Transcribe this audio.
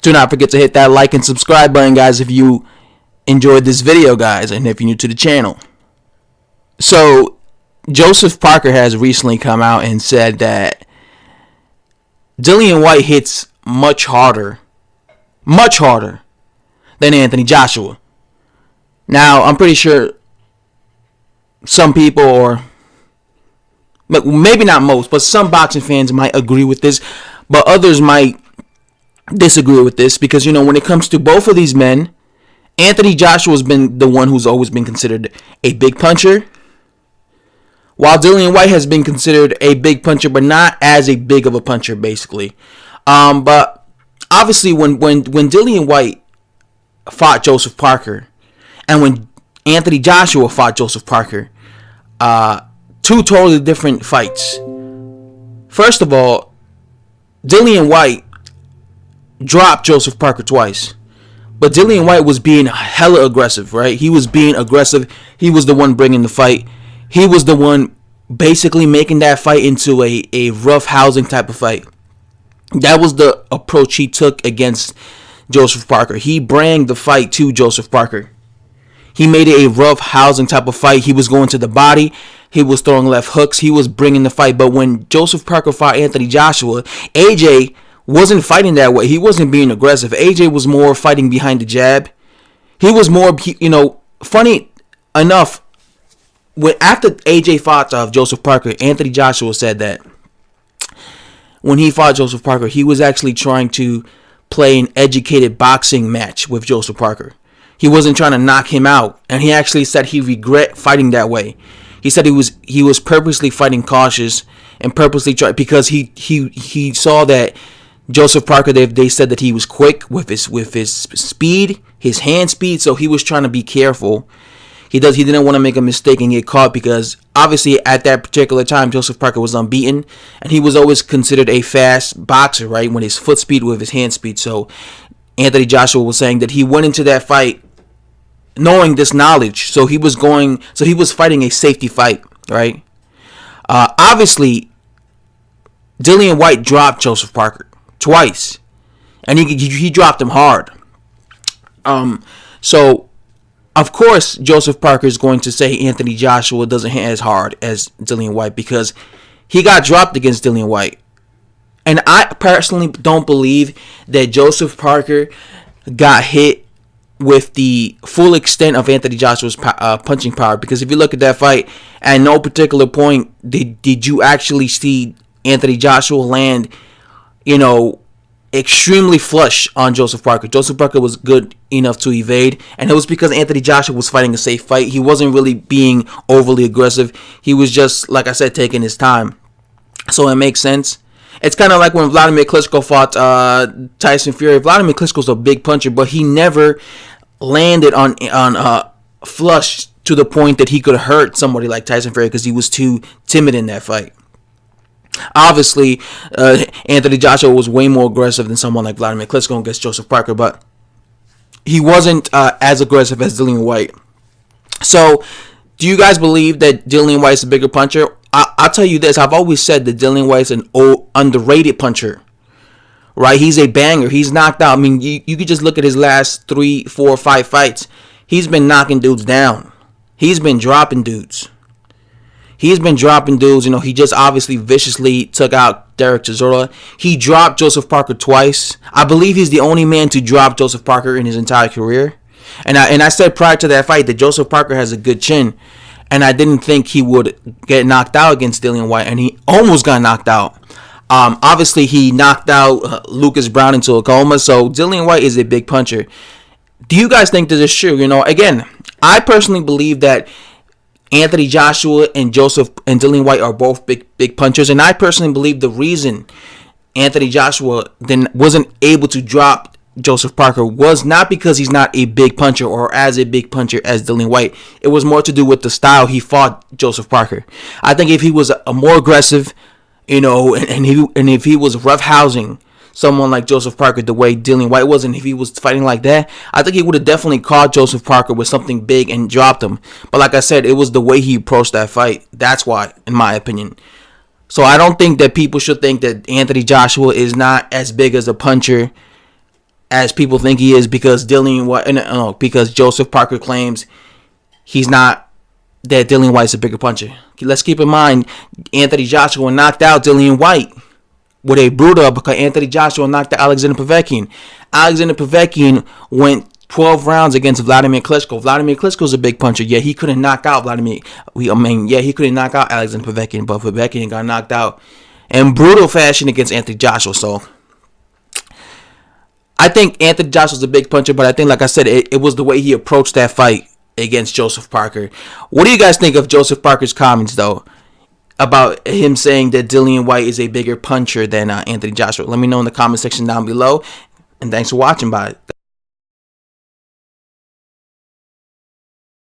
Do not forget to hit that like and subscribe button, guys, if you enjoyed this video, guys, and if you're new to the channel. So, Joseph Parker has recently come out and said that Dillian Whyte hits much harder than Anthony Joshua. Now, I'm pretty sure some people, or maybe not most, but some boxing fans might agree with this, but others might disagree with this because, when it comes to both of these men, Anthony Joshua has been the one who's always been considered a big puncher, while Dillian Whyte has been considered a big puncher, but not as a big of a puncher, basically. But obviously, when Dillian Whyte fought Joseph Parker, and when Anthony Joshua fought Joseph Parker, two totally different fights. First of all, Dillian Whyte dropped Joseph Parker twice. But Dillian Whyte was being hella aggressive, right? He was being aggressive. He was the one bringing the fight. He was the one basically making that fight into a rough housing type of fight. That was the approach he took against Joseph Parker. He brought the fight to Joseph Parker. He made it a rough housing type of fight. He was going to the body. He was throwing left hooks. He was bringing the fight. But when Joseph Parker fought Anthony Joshua, AJ wasn't fighting that way. He wasn't being aggressive. AJ was more fighting behind the jab. He was more, funny enough, after AJ fought Joseph Parker, Anthony Joshua said that when he fought Joseph Parker, he was actually trying to play an educated boxing match with Joseph Parker. He wasn't trying to knock him out, and he actually said he regret fighting that way. He said he was purposely fighting cautious and purposely because he saw that Joseph Parker, they said that he was quick with his speed, his hand speed, so he was trying to be careful. He didn't want to make a mistake and get caught because obviously at that particular time Joseph Parker was unbeaten and he was always considered a fast boxer, right? When his foot speed with his hand speed. So Anthony Joshua was saying that he went into that fight knowing this knowledge. So he was fighting a safety fight, right? Obviously Dillian Whyte dropped Joseph Parker twice, and he dropped him hard. So of course Joseph Parker is going to say Anthony Joshua doesn't hit as hard as Dillian Whyte because he got dropped against Dillian Whyte. And I personally don't believe that Joseph Parker got hit with the full extent of Anthony Joshua's punching power, because if you look at that fight, at no particular point did you actually see Anthony Joshua land extremely flush on Joseph Parker. Joseph Parker was good enough to evade, and it was because Anthony Joshua was fighting a safe fight. He wasn't really being overly aggressive. He was just, like I said, taking his time. So it makes sense. It's kind of like when Vladimir Klitschko fought Tyson Fury. Vladimir Klitschko's a big puncher, but he never landed on flush to the point that he could hurt somebody like Tyson Fury because he was too timid in that fight. Obviously, Anthony Joshua was way more aggressive than someone like Vladimir Klitschko against Joseph Parker, but he wasn't as aggressive as Dillian Whyte. So, do you guys believe that Dillian Whyte is a bigger puncher? I'll tell you this. I've always said that Dillian Whyte is an underrated puncher. Right? He's a banger. He's knocked out. I mean, you could just look at his last 3, 4, 5 fights. He's been knocking dudes down. He's been dropping dudes. He just obviously viciously took out Derek Chisora. He dropped Joseph Parker twice. I believe he's the only man to drop Joseph Parker in his entire career. And I said prior to that fight that Joseph Parker has a good chin. And I didn't think he would get knocked out against Dillian Whyte. And he almost got knocked out. Obviously, he knocked out Lucas Brown into a coma. So Dillian Whyte is a big puncher. Do you guys think this is true? Again, I personally believe that Anthony Joshua and Dillian Whyte are both big punchers, and I personally believe the reason Anthony Joshua then wasn't able to drop Joseph Parker was not because he's not a big puncher or as a big puncher as Dillian Whyte. It was more to do with the style he fought Joseph Parker. I think if he was a more aggressive, and if he was roughhousing someone like Joseph Parker the way Dillian Whyte was, and if he was fighting like that, I think he would have definitely caught Joseph Parker with something big and dropped him. But like I said, it was the way he approached that fight. That's why, in my opinion. So I don't think that people should think that Anthony Joshua is not as big as a puncher as people think he is, because because Joseph Parker claims he's not, that Dillian Whyte's a bigger puncher. Let's keep in mind, Anthony Joshua knocked out Dillian Whyte with a brutal uppercut. Anthony Joshua knocked out Alexander Povetkin. Alexander Povetkin went 12 rounds against Vladimir Klitschko. Vladimir Klitschko's a big puncher. Yeah, he couldn't knock out he couldn't knock out Alexander Povetkin, but Povetkin got knocked out in brutal fashion against Anthony Joshua. So I think Anthony Joshua's a big puncher, but I think, like I said, it was the way he approached that fight against Joseph Parker. What do you guys think of Joseph Parker's comments, though, about him saying that Dillian Whyte is a bigger puncher than Anthony Joshua? Let me know in the comment section down below. And thanks for watching. Bye.